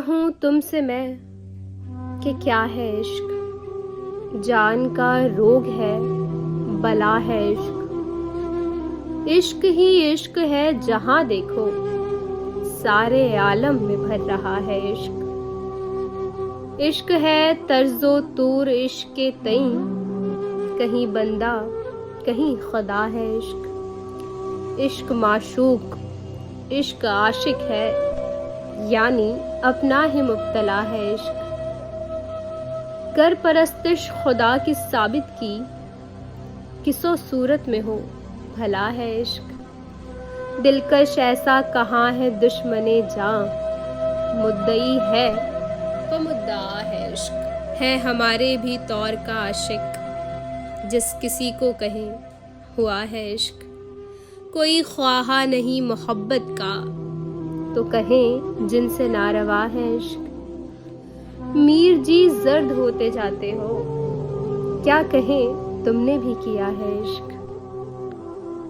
कहूँ तुमसे मैं कि क्या है इश्क। जान का रोग है, बला है इश्क। इश्क ही इश्क है, जहाँ देखो सारे आलम में भर रहा है इश्क। इश्क है तर्जो तूर इश्क के तई, कहीं बंदा कहीं खुदा है इश्क। इश्क माशूक, इश्क आशिक है, यानी अपना ही मुब्तला है इश्क। कर परस्तिश खुदा की साबित की, किसो सूरत में हो भला है इश्क। दिलकश ऐसा कहाँ है दुश्मने जां, मुद्दई है तो मुद्दा है इश्क। है हमारे भी तौर का आशिक, जिस किसी को कहें हुआ है इश्क। कोई ख्वाहा नहीं मोहब्बत का, तो कहें जिनसे नारवा है इश्क। मीर जी जर्द होते जाते हो, क्या कहें तुमने भी किया है इश्क।